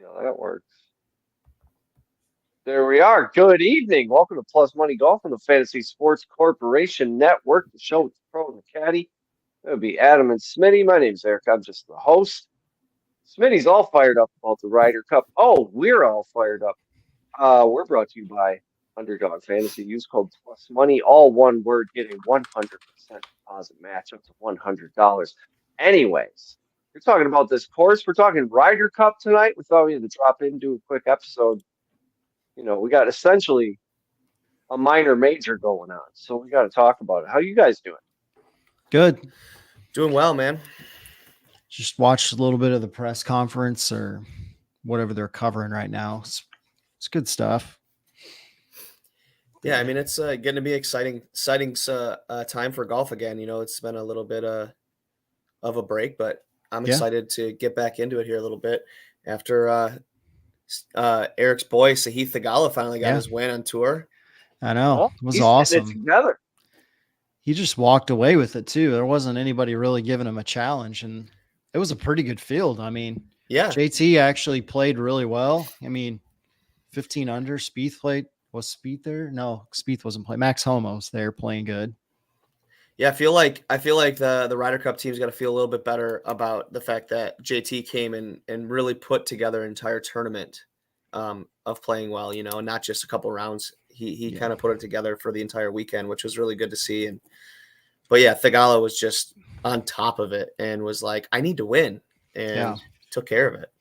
Yeah, that works. There we are. Good evening. Welcome to Plus Money Golf on the Fantasy Sports Corporation Network, the show with the pro and the caddy. That would be Adam and Smitty. My name's Eric. I'm just the host. Smitty's all fired up about the Ryder Cup. Oh, we're all fired up. We're brought to you by Underdog Fantasy. Use code Plus Money, all one word, getting 100% deposit match up to $100. Anyways, we're talking about this course. We're talking Ryder Cup tonight. We thought we had to drop in, do a quick episode. We got essentially a minor major going on, so we got to talk about it. How you guys doing? Good. Doing well, man. Just watched a little bit of the press conference or whatever they're covering right now. It's good stuff. Yeah, I mean, it's going to be exciting time for golf again. It's been a little bit of a break, but I'm excited to get back into it here a little bit after Eric's boy Sahith Theegala finally got his win on tour. I know. Well, it was he's awesome. getting it together. He just walked away with it too. There wasn't anybody really giving him a challenge, and it was a pretty good field. I mean, yeah, JT actually played really well. I mean, 15 under. Spieth played. Was Spieth there? No, Spieth wasn't playing. Max Homo's there playing good. Yeah, I feel like the Ryder Cup team's got to feel a little bit better about the fact that JT came in and really put together an entire tournament of playing well, not just a couple rounds. He kind of put it together for the entire weekend, which was really good to see. But yeah, Theegala was just on top of it and was like, I need to win, and took care of it.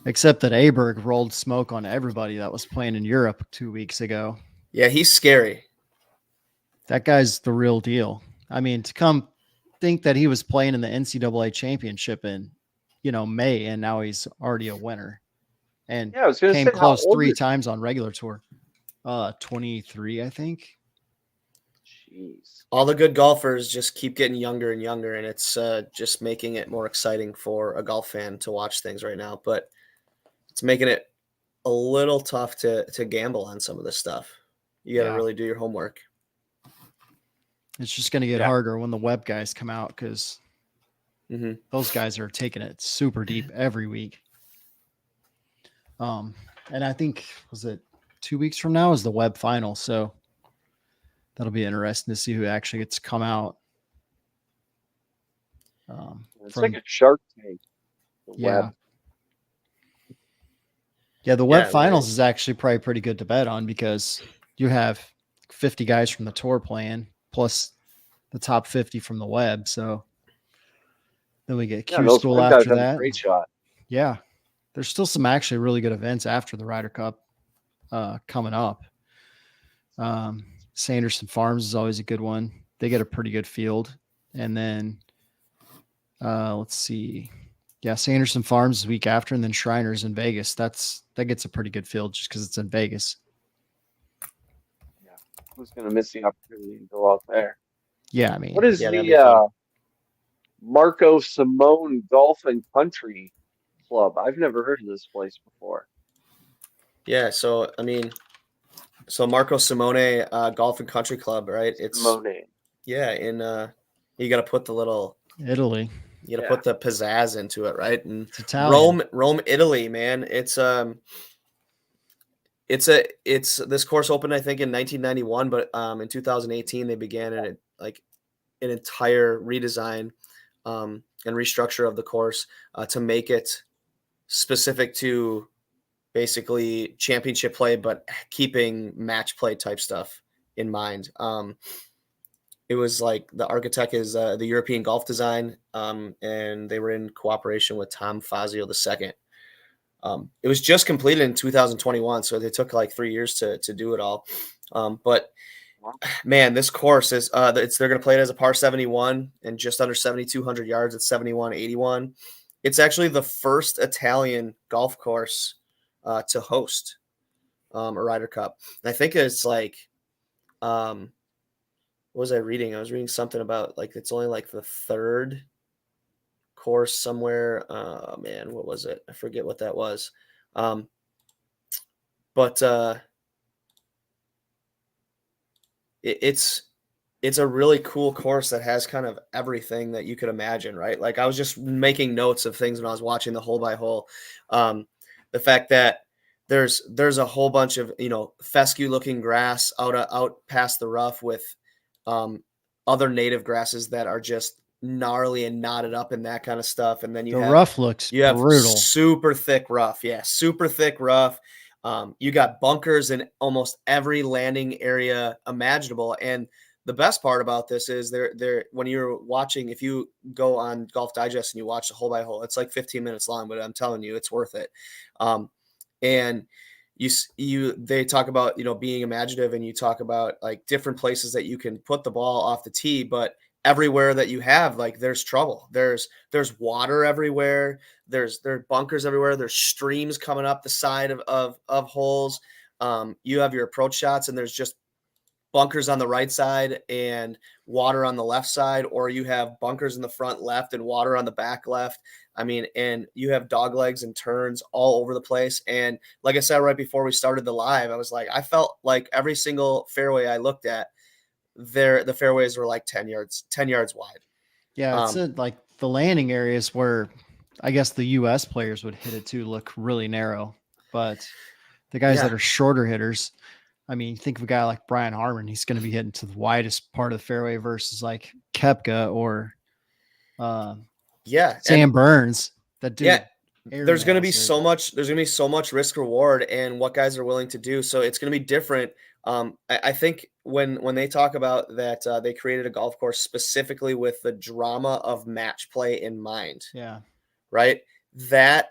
Except that Aberg rolled smoke on everybody that was playing in Europe 2 weeks ago. Yeah, he's scary. That guy's the real deal. I mean, to come think that he was playing in the NCAA championship in, May, and now he's already a winner. And came close 3 times on regular tour. 23, I think. Jeez. All the good golfers just keep getting younger and younger, and it's just making it more exciting for a golf fan to watch things right now. But it's making it a little tough to gamble on some of this stuff. You got to really do your homework. It's just going to get harder when the web guys come out because those guys are taking it super deep every week. And I think, was it 2 weeks from now is the web final. So that'll be interesting to see who actually gets to come out. It's like a Shark Tank. Web. Yeah, the web finals is actually probably pretty good to bet on because you have 50 guys from the tour playing plus the top 50 from the web. So then we get Q School after that. Great shot. Yeah. There's still some actually really good events after the Ryder Cup coming up. Sanderson Farms is always a good one. They get a pretty good field. And then let's see. Yeah, Sanderson Farms is week after, and then Shriners in Vegas. That gets a pretty good field just because it's in Vegas. Yeah, who's going to miss the opportunity to go out there? Yeah, I mean, what is the Marco Simone Golf and Country Club? I've never heard of this place before. Yeah, so Marco Simone Golf and Country Club, right? It's Simone. Yeah, in you got to put the little Italy. You got to put the pizzazz into it, right? And it's Italian. Rome, Italy, man. It's this course opened, I think, in 1991, but in 2018 they began an entire redesign and restructure of the course to make it specific to basically championship play, but keeping match play type stuff in mind. It was like the architect is the European Golf Design, and they were in cooperation with Tom Fazio II. It was just completed in 2021, so they took like 3 years to do it all. But man, this course is they're going to play it as a par 71 and just under 7,200 yards at 71.81. It's actually the first Italian golf course to host a Ryder Cup. And I think it's like what was I reading? I was reading something about like it's only like the third course somewhere. Oh man, what was it? I forget what that was. But it's a really cool course that has kind of everything that you could imagine, right? Like I was just making notes of things when I was watching the hole by hole. the fact that there's a whole bunch of, fescue looking grass out past the rough with other native grasses that are just gnarly and knotted up and that kind of stuff. And then the rough looks brutal. super thick rough. Yeah, super thick rough. You got bunkers in almost every landing area imaginable. And the best part about this is they're when you're watching, if you go on Golf Digest and you watch the hole by hole, it's like 15 minutes long, but I'm telling you, it's worth it. And they talk about, being imaginative, and you talk about like different places that you can put the ball off the tee, but everywhere that you have, like, there's trouble. There's water everywhere. There are bunkers everywhere. There's streams coming up the side of holes. You have your approach shots, and there's just bunkers on the right side and water on the left side, or you have bunkers in the front left and water on the back left. I mean, and you have dog legs and turns all over the place. And like I said, right before we started the live, I was like, I felt like every single fairway I looked at there, the fairways were like 10 yards wide. Yeah. It's like the landing areas where I guess the US players would hit it too look really narrow, but the guys that are shorter hitters, I mean, think of a guy like Brian Harmon. He's going to be hitting to the widest part of the fairway versus like Koepka or Sam Burns. That dude. Yeah, there's going to be so much. There's going to be so much risk reward and what guys are willing to do. So it's going to be different. I think when they talk about that, they created a golf course specifically with the drama of match play in mind. Yeah. Right. That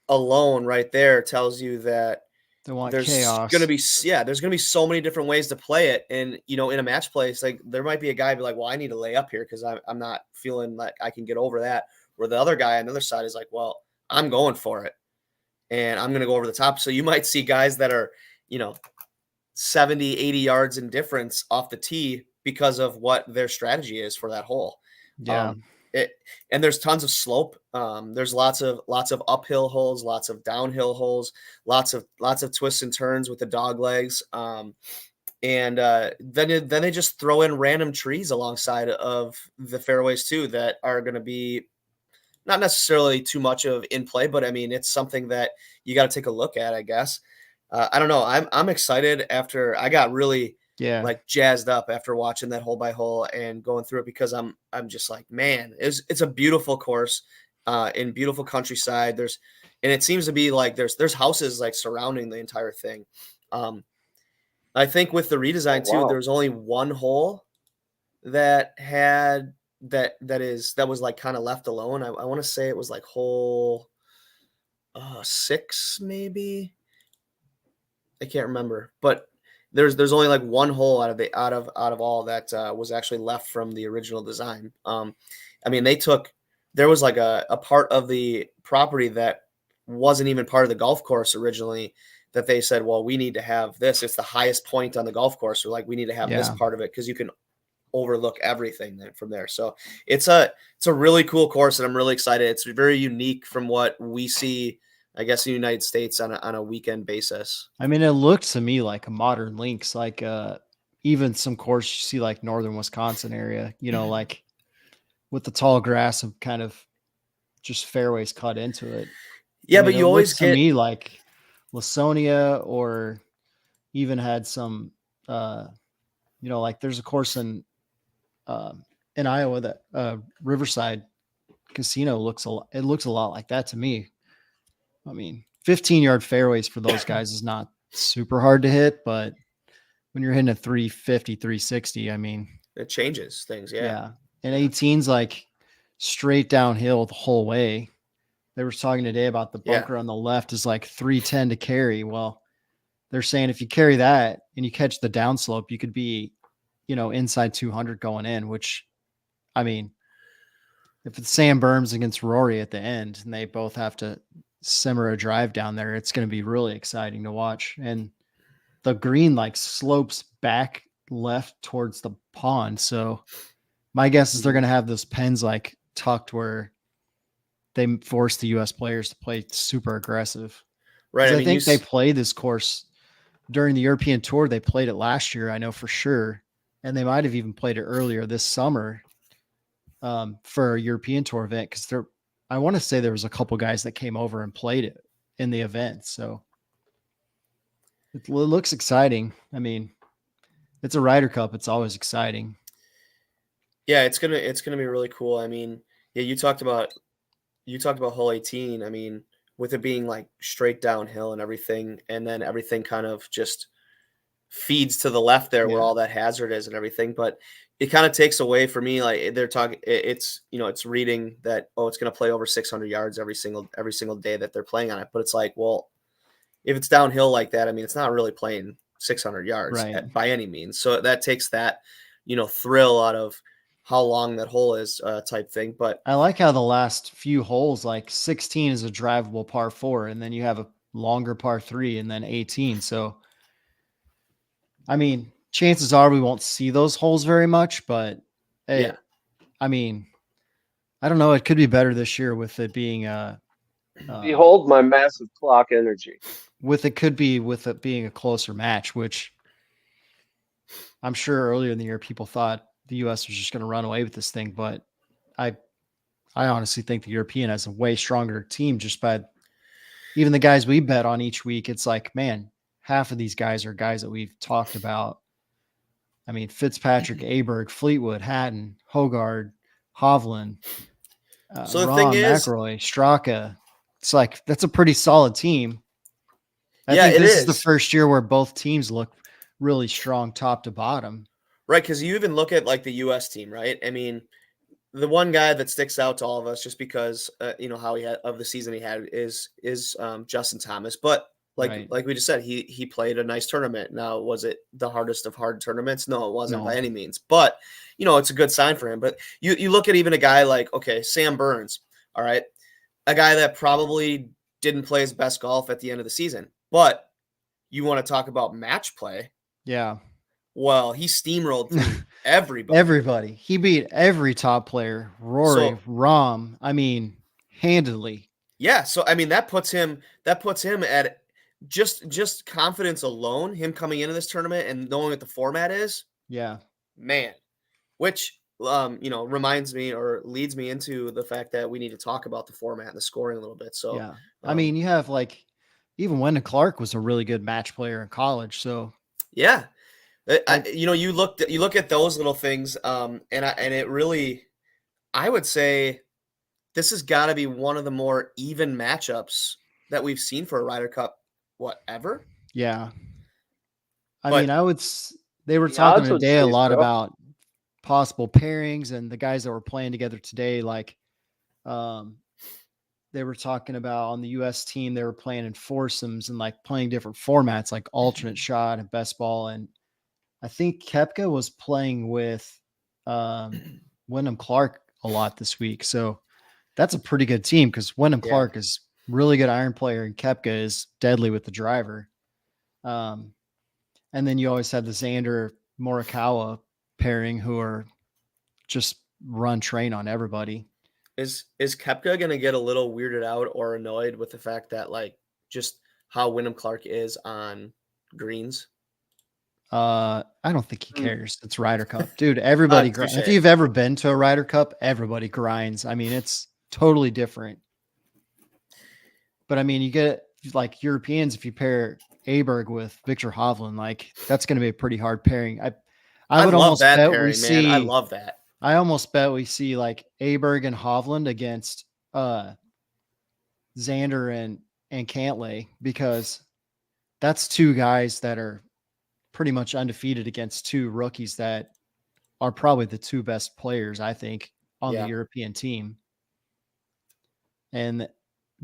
alone right there tells you that there's chaos. There's gonna be so many different ways to play it. And in a match play, it's like there might be a guy be like, well, I need to lay up here because I'm not feeling like I can get over that. Where the other guy on the other side is like, well, I'm going for it and I'm gonna go over the top. So you might see guys that are 70, 80 yards in difference off the tee because of what their strategy is for that hole. Yeah. And there's tons of slope. There's lots of uphill holes, lots of downhill holes, lots of twists and turns with the dog legs. And then they just throw in random trees alongside of the fairways too that are going to be not necessarily too much of in play, but I mean, it's something that you got to take a look at, I guess. I don't know. I'm excited after I got really like jazzed up after watching that hole by hole and going through it, because I'm just like, man, it's a beautiful course in beautiful countryside. And it seems to be like there's houses like surrounding the entire thing. I think with the redesign too, there was only one hole that had that was like kind of left alone. I want to say it was like hole 6 maybe. I can't remember, but there's only like one hole out of all that was actually left from the original design. I mean, there was like a part of the property that wasn't even part of the golf course originally that they said, well, we need to have this. It's the highest point on the golf course. So like, we need to have this part of it because you can overlook everything from there. So it's a really cool course, and I'm really excited. It's very unique from what we see, I guess, in the United States on a weekend basis. I mean, it looks to me like a modern links, like even some course you see like northern Wisconsin area, like with the tall grass and kind of just fairways cut into it. Yeah, but you always get to me like Lasonia, or even had some, like there's a course in Iowa that Riverside Casino looks a lot like that to me. I mean, 15-yard fairways for those guys is not super hard to hit, but when you're hitting a 350, 360, I mean, it changes things. Yeah. And 18's like straight downhill the whole way. They were talking today about the bunker on the left is like 310 to carry. Well, they're saying if you carry that and you catch the downslope, you could be, inside 200 going in, which, I mean, if it's Sam Burns against Rory at the end and they both have to simmer a drive down there, it's going to be really exciting to watch. And the green like slopes back left towards the pond. So my guess is they're going to have those pens like tucked where they force the US players to play super aggressive. Right. I think they play this course during the European Tour. They played it last year, I know for sure. And they might have even played it earlier this summer for a European Tour event. Cause I want to say there was a couple guys that came over and played it. in the event. So it looks exciting. I mean, it's a Ryder Cup. It's always exciting. Yeah, it's gonna be really cool. I mean, yeah, you talked about hole 18. I mean, with it being like straight downhill and everything, and then everything kind of just feeds to the left there where all that hazard is and everything. But it kind of takes away for me, like they're talking, it's it's reading that, oh, it's going to play over 600 yards every single day that they're playing on it. But it's like, well, if it's downhill like that, I mean, it's not really playing 600 yards by any means. So that takes that thrill out of how long that hole is, type thing. But I like how the last few holes, like 16 is a drivable par 4, and then you have a longer par 3, and then 18. So, I mean, chances are we won't see those holes very much, but I mean, I don't know. It could be better this year with it being behold my massive clock energy. With it being a closer match, which I'm sure earlier in the year people thought the U.S. was just going to run away with this thing, but I honestly think the European has a way stronger team just by even the guys we bet on each week. It's like, man, half of these guys are guys that we've talked about. I mean, Fitzpatrick, Aberg, Fleetwood, Hatton, Hogard, Hovland, so the Rahm, thing is, McIlroy, Straka. It's like, that's a pretty solid team. I think this is the first year where both teams look really strong top to bottom. Right, because you even look at like the U.S. team, right? I mean, the one guy that sticks out to all of us just because how he had of the season he had is Justin Thomas. But like we just said, he played a nice tournament. Now, was it the hardest of hard tournaments? No, it wasn't by any means. But it's a good sign for him. But you look at even a guy like, okay, Sam Burns, all right, a guy that probably didn't play his best golf at the end of the season. But you want to talk about match play? Yeah. Well, he steamrolled through everybody. Everybody. He beat every top player. Rory, Rahm. I mean, handily. Yeah. So I mean, that puts him at just confidence alone. Him coming into this tournament and knowing what the format is. Yeah. Man, which reminds me or leads me into the fact that we need to talk about the format and the scoring a little bit. So yeah, I mean, you have like even Wyndham Clark was a really good match player in college. So yeah. You look at those little things, and it really, I would say, this has got to be one of the more even matchups that we've seen for a Ryder Cup, ever? Yeah, I mean, they were talking today a lot about possible pairings and the guys that were playing together today. Like, they were talking about on the U.S. team, they were playing in foursomes and like playing different formats, like alternate shot and best ball. And I think Koepka was playing with Wyndham Clark a lot this week. So that's a pretty good team because Wyndham Clark is really good iron player and Koepka is deadly with the driver. And then you always have the Xander Morikawa pairing who are just run train on everybody. Is Koepka going to get a little weirded out or annoyed with the fact that like just how Wyndham Clark is on greens? I don't think he cares. It's Ryder Cup, dude. Everybody grinds. If you've ever been to a Ryder Cup, everybody grinds. I mean, it's totally different. But I mean, you get like Europeans. If you pair Aberg with Victor Hovland, like that's going to be a pretty hard pairing. I would almost bet pairing, we see. I love that. I almost bet we see like Aberg and Hovland against Xander and Cantlay because that's two guys that are pretty much undefeated against two rookies that are probably the two best players, I think, on the European team. And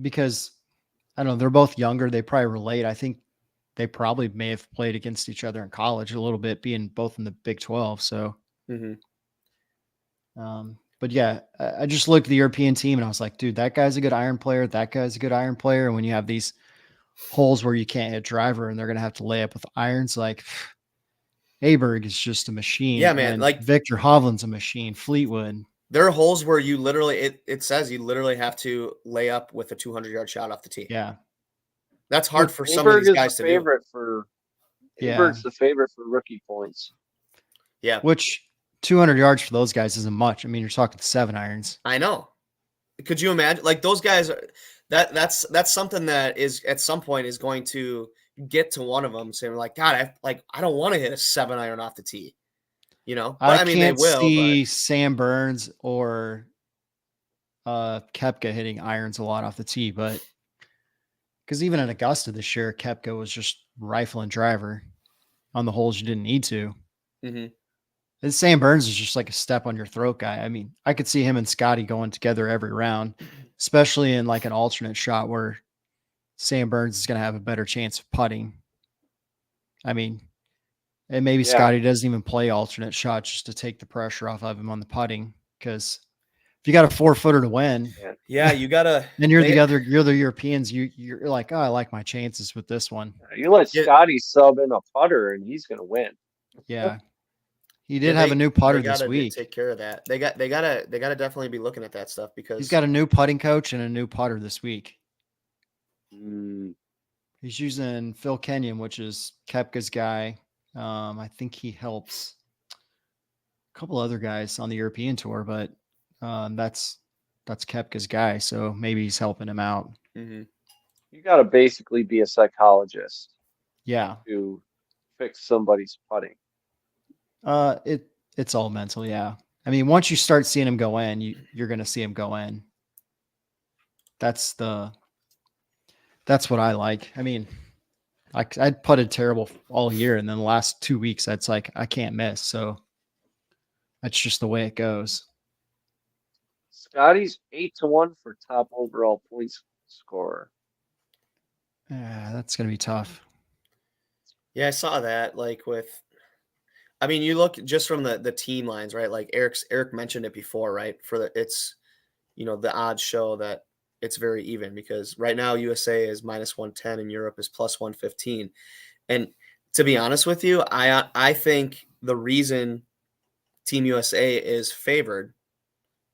because, I don't know, they're both younger, they probably relate. I think they probably may have played against each other in college a little bit, being both in the Big 12. So, but yeah, I just looked at the European team and I was like, dude, that guy's a good iron player. That guy's a good iron player. And when you have these holes where you can't hit driver and they're going to have to lay up with irons, like Aberg is just a machine. Yeah, man. And like Victor Hovland's a machine. Fleetwood. There are holes where you literally, it says you literally have to lay up with a 200-yard shot off the tee. Yeah. That's hard for some of these guys to do. Aberg's the favorite for rookie points. Yeah. Which 200 yards for those guys isn't much. I mean, you're talking 7 irons. I know. Could you imagine? Like those guys, that's something that is at some point is going to get to one of them saying like, God, I don't want to hit a 7-iron off the tee, but I I mean they can't will. see But Sam Burns or Koepka hitting irons a lot off the tee, but because even at Augusta this year, Koepka was just rifling driver on the holes you didn't need to. mm-hmm. And Sam Burns is just like a step on your throat guy. I mean, I could see him and Scotty going together every round, especially in like an alternate shot where Sam Burns is going to have a better chance of putting. I mean, and maybe Scotty doesn't even play alternate shots just to take the pressure off of him on the putting. Because if you got a 4-footer to win, yeah, you gotta. And you're the Europeans. You're like, oh, I like my chances with this one. You let Scotty sub in a putter, and he's gonna win. Yeah, he did have a new putter this week. Take care of that. They gotta definitely be looking at that stuff because he's got a new putting coach and a new putter this week. Mm. He's using Phil Kenyon, which is Koepka's guy. I think he helps a couple other guys on the European tour, but that's Koepka's guy. So maybe he's helping him out. Mm-hmm. You got to basically be a psychologist. Yeah. To fix somebody's putting. It's all mental. Yeah. I mean, once you start seeing him go in, you're going to see him go in. That's what I like. I mean, I'd putted terrible all year, and then the last 2 weeks, that's like I can't miss. So that's just the way it goes. Scotty's 8-1 for top overall points scorer. Yeah, that's gonna be tough. Yeah, I saw that. I mean, you look just from the team lines, right? Like Eric mentioned it before, right? It's the odds show that it's very even because right now USA is -110 and Europe is +115. And to be honest with you, I think the reason Team USA is favored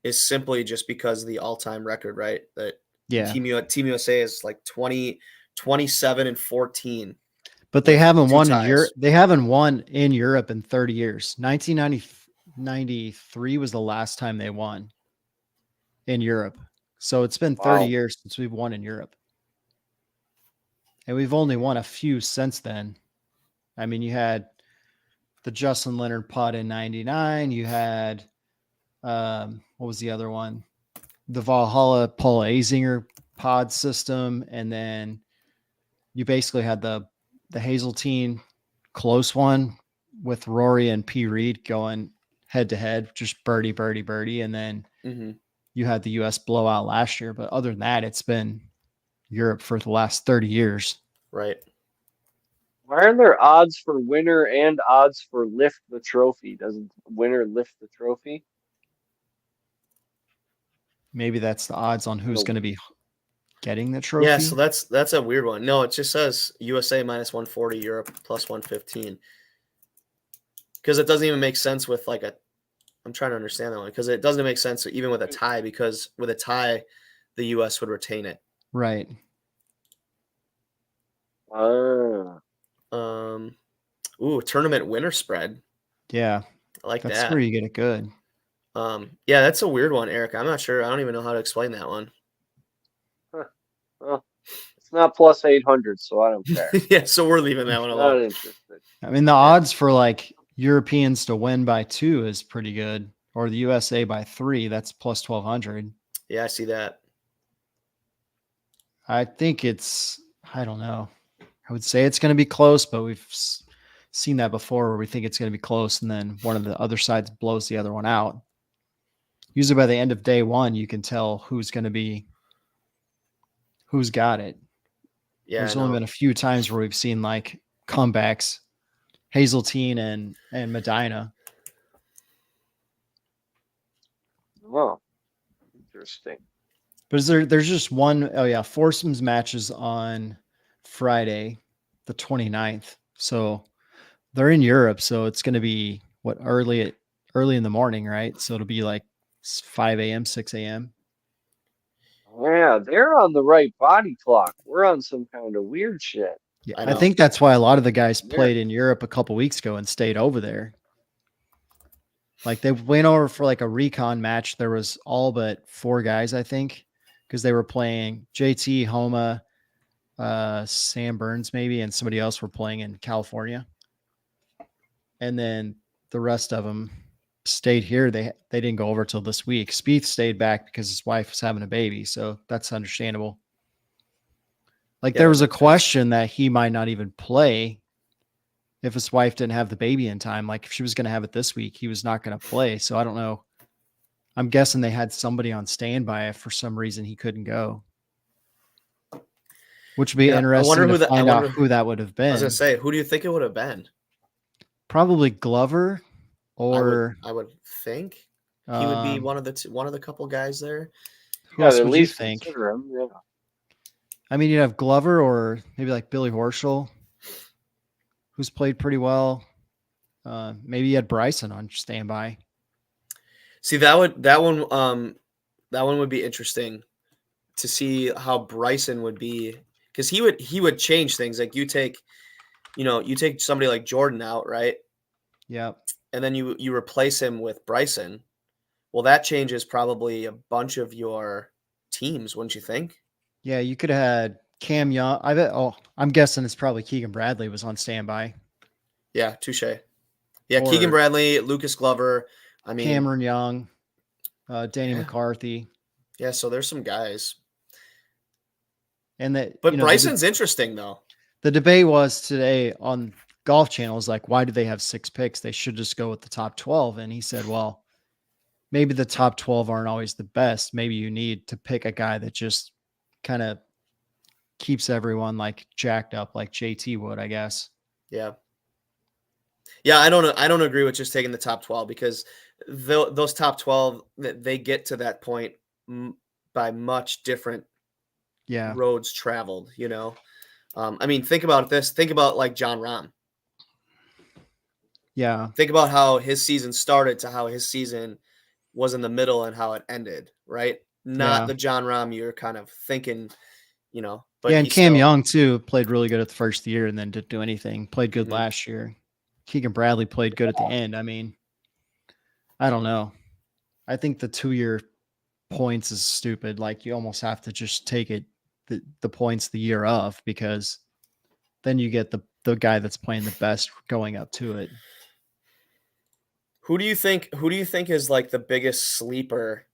is simply just because of the all-time record, right? That Team USA is like 27-14. But they haven't won in Europe. They haven't won in Europe in 30 years. 1993 was the last time they won in Europe. So it's been 30 years since we've won in Europe. And we've only won a few since then. I mean, you had the Justin Leonard putt in 99. You had, what was the other one? The Valhalla Paul Azinger pod system. And then you basically had the Hazeltine close one with Rory and P. Reed going head to head, just birdie, birdie, birdie. And then you had the U.S. blowout last year. But other than that, it's been Europe for the last 30 years. Right. Why are there odds for winner and odds for lift the trophy? Doesn't winner lift the trophy? Maybe that's the odds on who's going to be getting the trophy. Yeah, so that's a weird one. No, it just says USA -140, Europe +115. Because it doesn't even make sense with I'm trying to understand that one because it doesn't make sense even with a tie because with a tie, the U.S. would retain it. Right. Tournament winner spread. Yeah. I like that. That's where you get it good. Yeah, that's a weird one, Eric. I'm not sure. I don't even know how to explain that one. Huh. Well, it's not +800, so I don't care. Yeah, so we're leaving that one alone. Not interested. I mean, the odds for Europeans to win by 2 is pretty good, or the USA by 3. That's +1200. Yeah, I see that. I think I don't know. I would say it's going to be close, but we've seen that before where we think it's going to be close, and then one of the other sides blows the other one out. Usually by the end of day one, you can tell who's got it. Yeah, there's only been a few times where we've seen comebacks, Hazeltine and Medina. Oh, interesting. But there's just one, foursomes matches on Friday, the 29th. So they're in Europe. So it's going to be early in the morning, right? So it'll be 5 a.m., 6 a.m. Yeah, they're on the right body clock. We're on some kind of weird shit. Yeah, I think that's why a lot of the guys played in Europe a couple weeks ago and stayed over there. They went over for a recon match. There was all but 4 guys, I think, because they were playing JT, Homa, Sam Burns maybe, and somebody else were playing in California. And then the rest of them stayed here. They didn't go over till this week. Spieth stayed back because his wife was having a baby, so that's understandable. Like there was a question that he might not even play if his wife didn't have the baby in time. Like if she was going to have it this week, he was not going to play. So I don't know. I'm guessing they had somebody on standby if for some reason he couldn't go. Which would be interesting to find out who that would have been. I was going to say, who do you think it would have been? Probably Glover, or I would think he would be one of the couple guys there. Who else would you think? Him, yeah. I mean, you'd have Glover or maybe like Billy Horschel, who's played pretty well. Maybe you had Bryson on standby. See, that one would be interesting to see how Bryson would be, because he would change things. Like you take somebody like Jordan out, right? Yeah. And then you replace him with Bryson. Well, that changes probably a bunch of your teams, wouldn't you think? Yeah, you could have had Cam Young. I'm guessing it's probably Keegan Bradley was on standby. Yeah, touche. Yeah, Keegan Bradley, Lucas Glover. I mean, Cameron Young, Danny McCarthy. Yeah, so there's some guys. But Bryson's interesting though. The debate was today on Golf Channel is like, why do they have 6 picks? They should just go with the top 12. And he said, well, maybe the top 12 aren't always the best. Maybe you need to pick a guy that just kind of keeps everyone like jacked up like JT would, I guess. Yeah. Yeah, I don't agree with just taking the top 12, because those top 12, they get to that point by much different roads traveled, you know? I mean, think about this. Think about like Jon Rahm. Yeah. Think about how his season started to how his season was in the middle and how it ended, right? Not the Jon Rahm you're kind of thinking, you know. But and Cam Young too played really good at the first year and then didn't do anything. Played good last year. Keegan Bradley played good at the end. I mean, I don't know. I think the 2-year points is stupid. Like you almost have to just take it the points the year of, because then you get the guy that's playing the best going up to it. Who do you think is like the biggest sleeper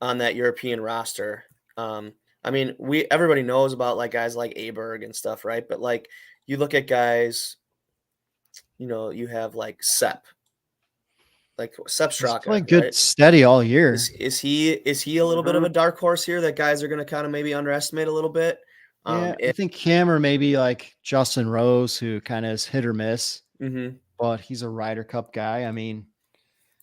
on that European roster? I mean, everybody knows about like guys like Aberg and stuff, right? But like you look at guys, you know, you have like Sepp Straka. He's playing good, steady all year. Is he a little bit of a dark horse here that guys are going to kind of maybe underestimate a little bit? I think him, or maybe like Justin Rose, who kind of is hit or miss, but he's a Ryder Cup guy. I mean,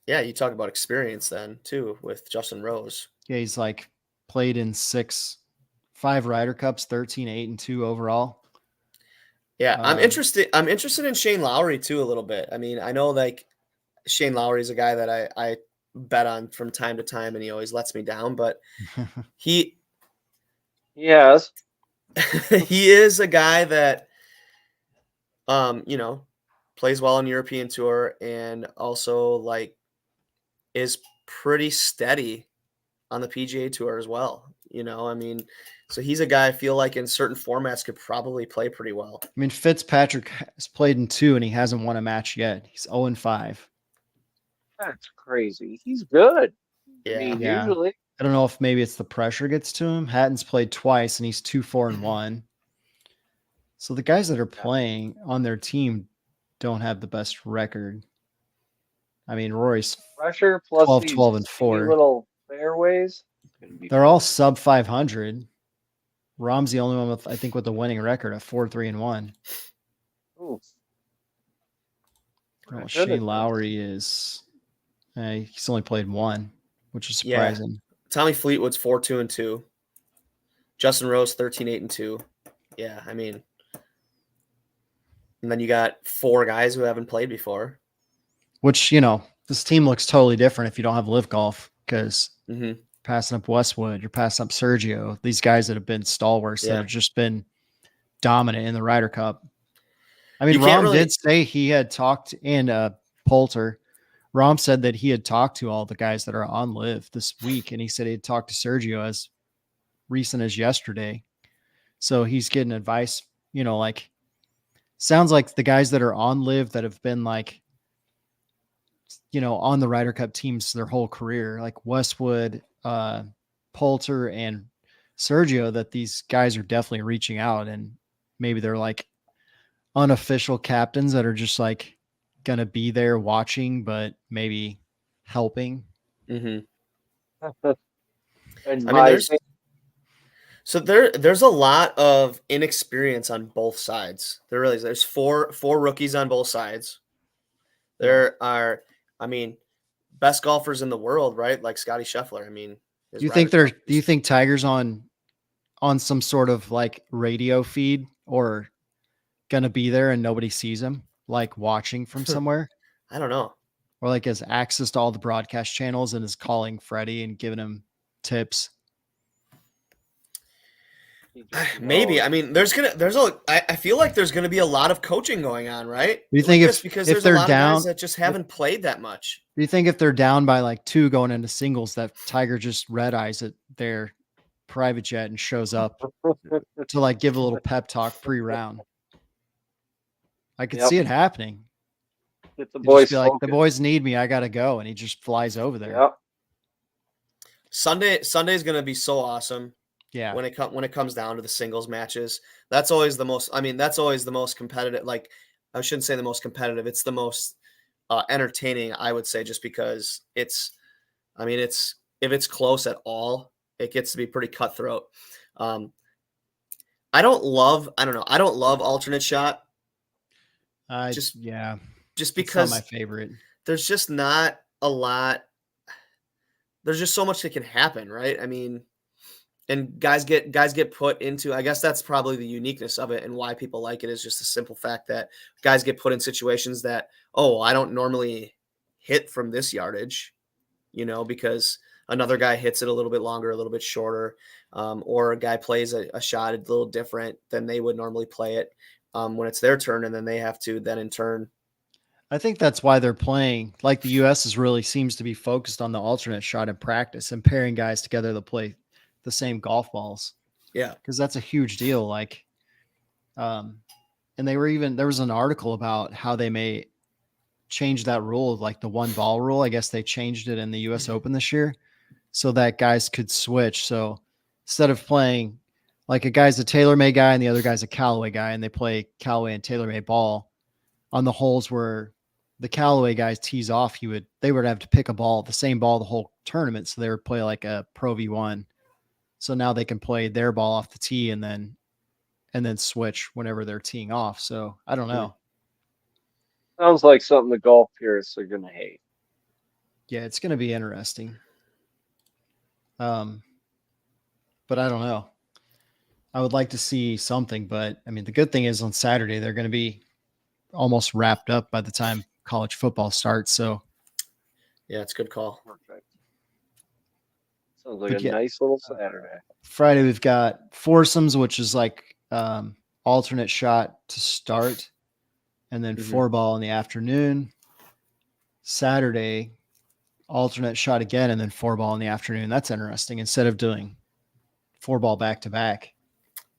yeah, you talk about experience then too with Justin Rose. Yeah, he's like played in 5 Ryder Cups, 13, 8, and 2 overall. Yeah, I'm interested in Shane Lowry too a little bit. I mean, I know like Shane Lowry is a guy that I bet on from time to time, and he always lets me down, but he he is a guy that you know, plays well on European Tour and also like is pretty steady on the PGA Tour as well. You know, I mean, so he's a guy I feel like in certain formats could probably play pretty well. I mean, Fitzpatrick has played in 2 and he hasn't won a match yet. He's 0-5. That's crazy. He's good. Yeah. I mean, usually. I don't know if maybe it's the pressure gets to him. Hatton's played twice and he's 2-4-1. So the guys that are playing on their team don't have the best record. I mean, Rory's pressure plus 12, and 4. Little fairways. They're all sub 500. Rahm's the only one with the winning record of 4-3-1. Ooh. Oh, Shane Lowry is he's only played 1, which is surprising. Yeah. Tommy Fleetwood's 4-2-2. Justin Rose 13-8-2. Yeah, I mean, and then you got 4 guys who haven't played before. Which, you know, this team looks totally different if you don't have Live Golf, because passing up Westwood, you're passing up Sergio, these guys that have been stalwarts that have just been dominant in the Ryder Cup. I mean, Rahm did say he had talked, and Poulter, Rahm said that he had talked to all the guys that are on Live this week, and he said he had talked to Sergio as recent as yesterday. So he's getting advice, like sounds like the guys that are on Live that have been like, on the Ryder Cup teams their whole career, like Westwood, Poulter, and Sergio, that these guys are definitely reaching out, and maybe they're like unofficial captains that are just like going to be there watching, but maybe helping. Mm-hmm. And I mean, there's a lot of inexperience on both sides. There really is. There's four rookies on both sides. There are, I mean, best golfers in the world, right? Like Scotty Scheffler. I mean, do you think Tiger's on some sort of like radio feed or gonna be there and nobody sees him, like watching from somewhere? I don't know. Or like has access to all the broadcast channels and is calling Freddie and giving him tips? Maybe. I mean, I feel like there's gonna be a lot of coaching going on, right? Do you think because if there's a they're lot down, of guys that just haven't played that much? Do you think if they're down by like 2 going into singles, that Tiger just red eyes at their private jet and shows up to like give a little pep talk pre-round? I could see it happening. Get the boys be like, the boys need me, I gotta go, and he just flies over there. Yep. Sunday is gonna be so awesome. Yeah. When it comes down to the singles matches, that's always the most. I mean, that's always the most competitive. Like, I shouldn't say the most competitive. It's the most entertaining, I would say, just because it's. I mean, if it's close at all, it gets to be pretty cutthroat. I don't love alternate shot. Just because it's not my favorite. There's just not a lot. There's just so much that can happen, right? I mean, and guys get put into. I guess that's probably the uniqueness of it, and why people like it is just the simple fact that guys get put in situations that, I don't normally hit from this yardage, because another guy hits it a little bit longer, a little bit shorter, or a guy plays a shot a little different than they would normally play it when it's their turn, and then they have to then in turn. I think that's why they're playing. Like the U.S. seems to be focused on the alternate shot in practice and pairing guys together to play the same golf balls. Yeah. Because that's a huge deal. Like, and there was an article about how they may change that rule, like the 1 ball rule. I guess they changed it in the U.S. Open this year so that guys could switch. So instead of playing like a guy's a TaylorMade guy and the other guy's a Callaway guy, and they play Callaway and TaylorMade ball on the holes where the Callaway guys tees off, they would have to pick the same ball the whole tournament. So they would play like a Pro V1. So now they can play their ball off the tee and then switch whenever they're teeing off. So I don't know. Sounds like something the golf purists are going to hate. Yeah, it's going to be interesting. But I don't know. I would like to see something, but I mean, the good thing is on Saturday, they're going to be almost wrapped up by the time college football starts. So yeah, it's a good call. Perfect. Sounds like a nice little Saturday. Friday, we've got foursomes, which is like alternate shot to start, and then 4 ball in the afternoon. Saturday, alternate shot again, and then 4 ball in the afternoon. That's interesting. Instead of doing 4 ball back to back.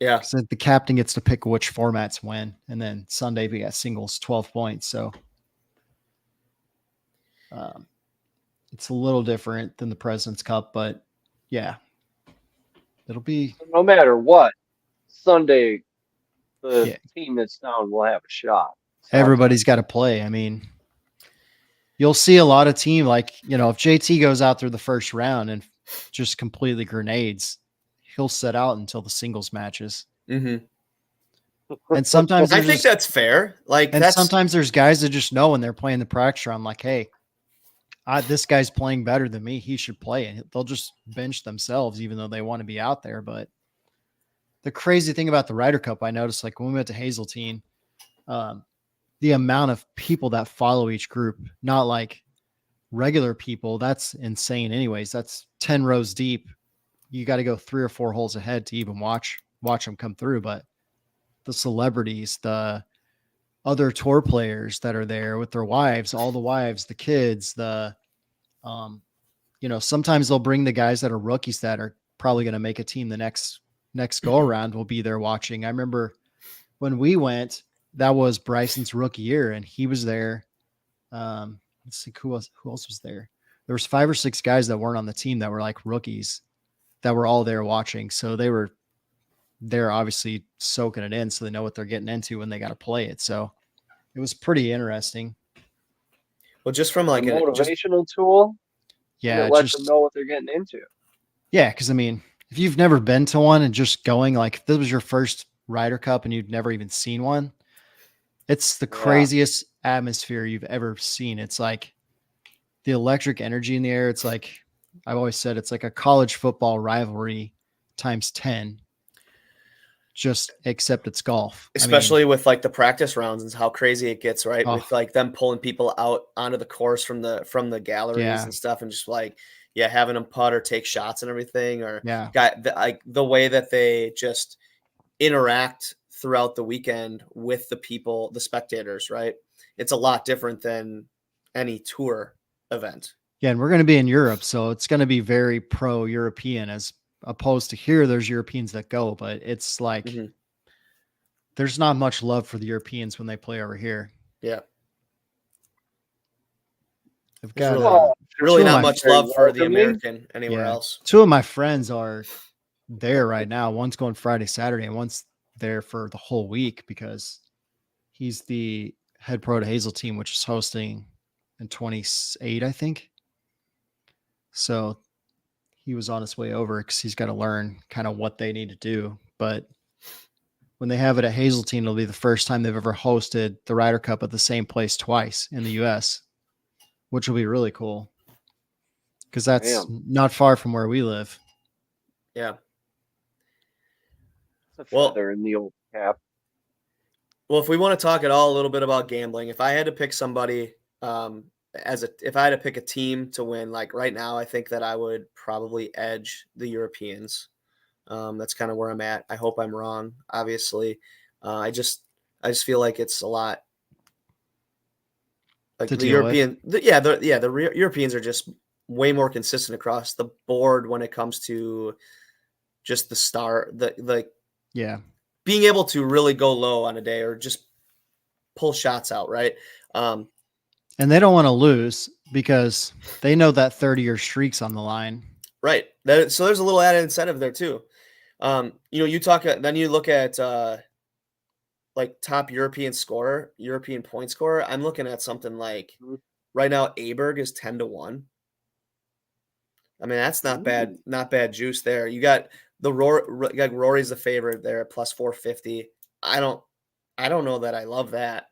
Yeah. So the captain gets to pick which formats win. And then Sunday we got singles, 12 points. So it's a little different than the President's Cup, but yeah, it'll be. No matter what, Sunday, the team that's down will have a shot. Everybody's got to play. I mean, you'll see a lot of team like, if JT goes out through the first round and just completely grenades, he'll set out until the singles matches. Mm-hmm. And sometimes I think that's fair. Sometimes there's guys that just know when they're playing the practice round, like, hey, this guy's playing better than me. He should play. And they'll just bench themselves, even though they want to be out there. But the crazy thing about the Ryder Cup, I noticed, like when we went to Hazeltine, the amount of people that follow each group, not like regular people, that's insane. Anyways, that's 10 rows deep. You got to go 3 or 4 holes ahead to even watch them come through. But the celebrities, the other tour players that are there with their wives, all the wives, the kids, sometimes they'll bring the guys that are rookies that are probably going to make a team the next go around will be there watching. I remember when we went, that was Bryson's rookie year, and he was there. Let's see who else was there. There was 5 or 6 guys that weren't on the team that were like rookies that were all there watching. So they're obviously soaking it in, so they know what they're getting into when they got to play it. So it was pretty interesting. Well, just from like a motivational tool. Yeah, it lets them know what they're getting into. Yeah, because I mean, if you've never been to one and just going, like if this was your first Ryder Cup and you've never even seen one, it's the craziest atmosphere you've ever seen. It's like the electric energy in the air. It's like I've always said, it's like a college football rivalry times 10. Just except it's golf. Especially with like the practice rounds and how crazy it gets, right? With like them pulling people out onto the course from the galleries and stuff, and just like having them putt or take shots and everything, or like the way that they just interact throughout the weekend with the people, the spectators, right? It's a lot different than any tour event. Yeah, and we're going to be in Europe, so it's going to be very pro-European as opposed to here. There's Europeans that go, but it's like there's not much love for the Europeans when they play over here. Yeah. I've got really not much love for the American anywhere else. 2 of my friends are there right now. One's going Friday, Saturday, and one's there for the whole week because he's the head pro to Hazel team, which is hosting in 28, I think. So he was on his way over because he's got to learn kind of what they need to do. But when they have it at Hazeltine, it'll be the first time they've ever hosted the Ryder Cup at the same place twice in the U.S., which will be really cool because that's not far from where we live. Yeah. It's a feather in the old cap. Well, if we want to talk at all a little bit about gambling, if I had to pick somebody if I had to pick a team to win, like right now, I think that I would probably edge the Europeans. That's kind of where I'm at. I hope I'm wrong, obviously. I just feel like it's a lot like the European. The Europeans are just way more consistent across the board when it comes to just being able to really go low on a day or just pull shots out, right? And they don't want to lose because they know that 30-year streak's on the line. Right. So there's a little added incentive there too. Then you look at like top European point scorer. I'm looking at something like right now, Aberg is 10-1. I mean, that's not bad juice there. You got Rory's the favorite there at plus 450. I don't know that I love that.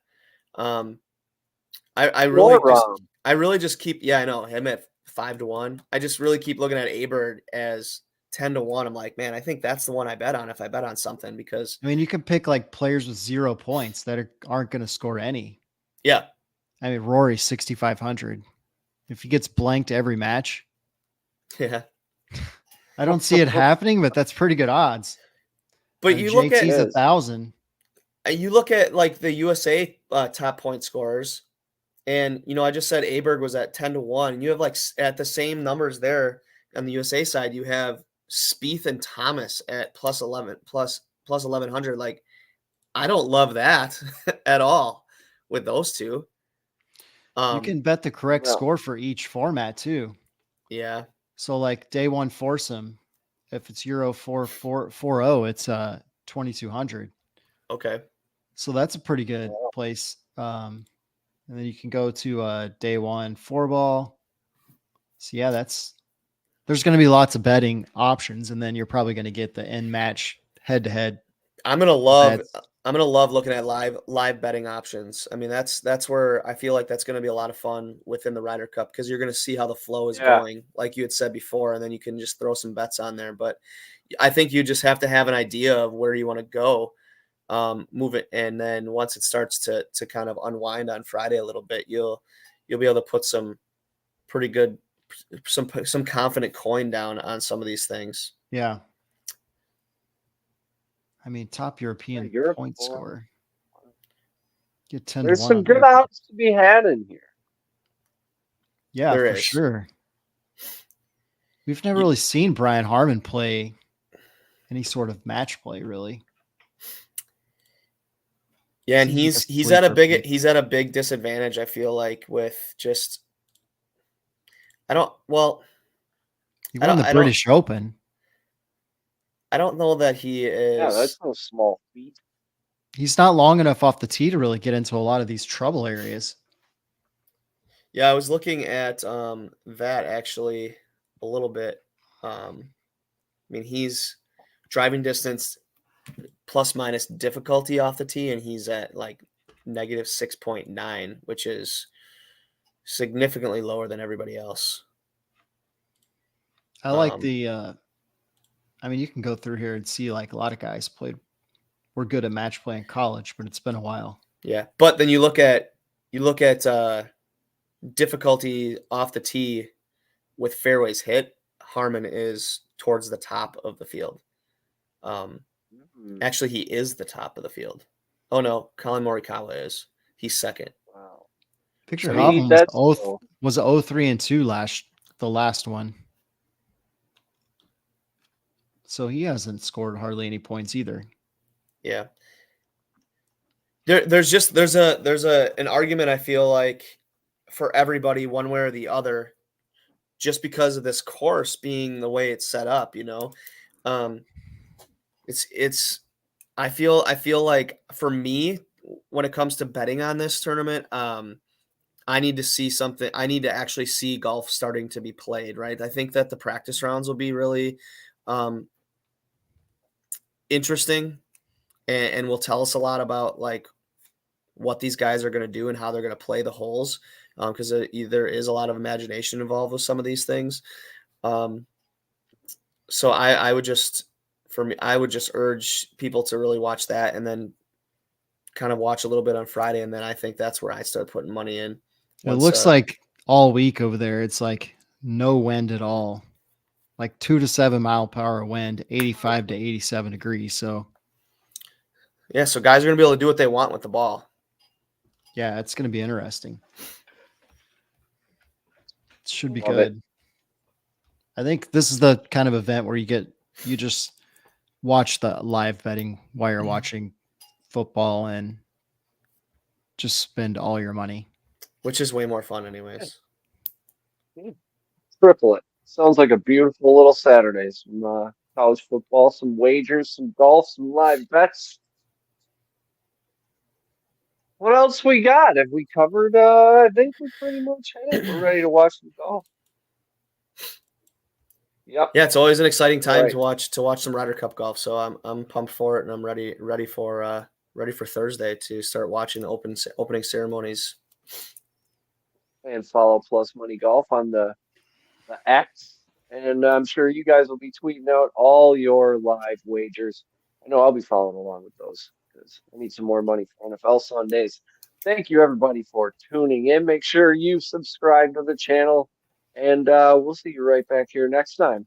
I really just keep I know him at 5-1. I just really keep looking at Aberg as 10-1. I'm like, man, I think that's the one I bet on if I bet on something, because I mean, you can pick like players with 0 points that aren't going to score any. Yeah. I mean, Rory's 6,500. If he gets blanked every match. Yeah. I don't see it happening, but that's pretty good odds. But you look at 1,000. You look at like the USA top point scorers, and I just said Aberg was at 10-1. You have like at the same numbers there on the USA side, you have Spieth and Thomas at plus 1,100. Like, I don't love that at all with those two. You can bet the correct score for each format too. Yeah. So like day one foursome, if it's Euro 440, it's 2,200. Okay. So that's a pretty good place. And then you can go to day one 4-ball. So yeah, there's going to be lots of betting options, and then you're probably going to get the end match head to head. I'm gonna love looking at live betting options. I mean, that's where I feel like that's going to be a lot of fun within the Ryder Cup, because you're going to see how the flow is going, like you had said before, and then you can just throw some bets on there. But I think you just have to have an idea of where you want to go, move it, and then once it starts to kind of unwind on Friday a little bit, you'll be able to put some pretty good, some confident coin down on some of these things. Yeah. I mean, top European point scorer. Get 10-1. There's some good odds to be had in here. Yeah, for sure. We've never really seen Brian Harman play any sort of match play, really. Yeah, and he's at a big disadvantage, I feel like, with just I don't well He I won don't the I don't British Open. I don't know that he Yeah, that's is. no small feat. He's not long enough off the tee to really get into a lot of these trouble areas. Yeah, I was looking at that actually a little bit. I mean, he's driving distance plus minus difficulty off the tee, and he's at like negative 6.9, which is significantly lower than everybody else. I like the I mean, you can go through here and see like a lot of guys were good at match play in college, but it's been a while. Yeah, but then you look at difficulty off the tee with fairways hit. Harman is towards the top of the field. Actually, he is the top of the field. Oh no, Colin Morikawa is. He's second. Wow. Victor I mean, Hovland was 0-3-2 the last one. So he hasn't scored hardly any points either. Yeah. There's an argument, I feel like, for everybody one way or the other, just because of this course being the way it's set up, you know. It's I feel like for me, when it comes to betting on this tournament, I need to see something. I need to actually see golf starting to be played, right? I think that the practice rounds will be really interesting and will tell us a lot about like what these guys are going to do and how they're going to play the holes, because there is a lot of imagination involved with some of these things. So I would just urge people to really watch that and then kind of watch a little bit on Friday, and then I think that's where I start putting money in. It looks like all week over there, it's like no wind at all, like 2 to 7 mile per hour wind, 85 to 87 degrees. So yeah, so guys are going to be able to do what they want with the ball. Yeah, it's going to be interesting. It should be Love good. it. I think this is the kind of event where you just watch the live betting while you're watching football and just spend all your money. Which is way more fun anyways. Triple it. Sounds like a beautiful little Saturday. Some college football, some wagers, some golf, some live bets. What else we got? Have we covered? I think we pretty much hit it. We're ready to watch some golf. Yep. Yeah, it's always an exciting time to watch some Ryder Cup golf. So I'm pumped for it, and I'm ready for Thursday to start watching the opening ceremonies. And follow Plus Money Golf on the X, and I'm sure you guys will be tweeting out all your live wagers. I know I'll be following along with those because I need some more money for NFL Sundays. Thank you everybody for tuning in. Make sure you subscribe to the channel, and we'll see you right back here next time.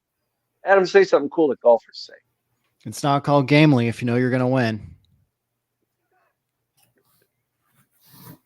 Adam, say something cool that golfers say. It's not called gambling if you know you're going to win.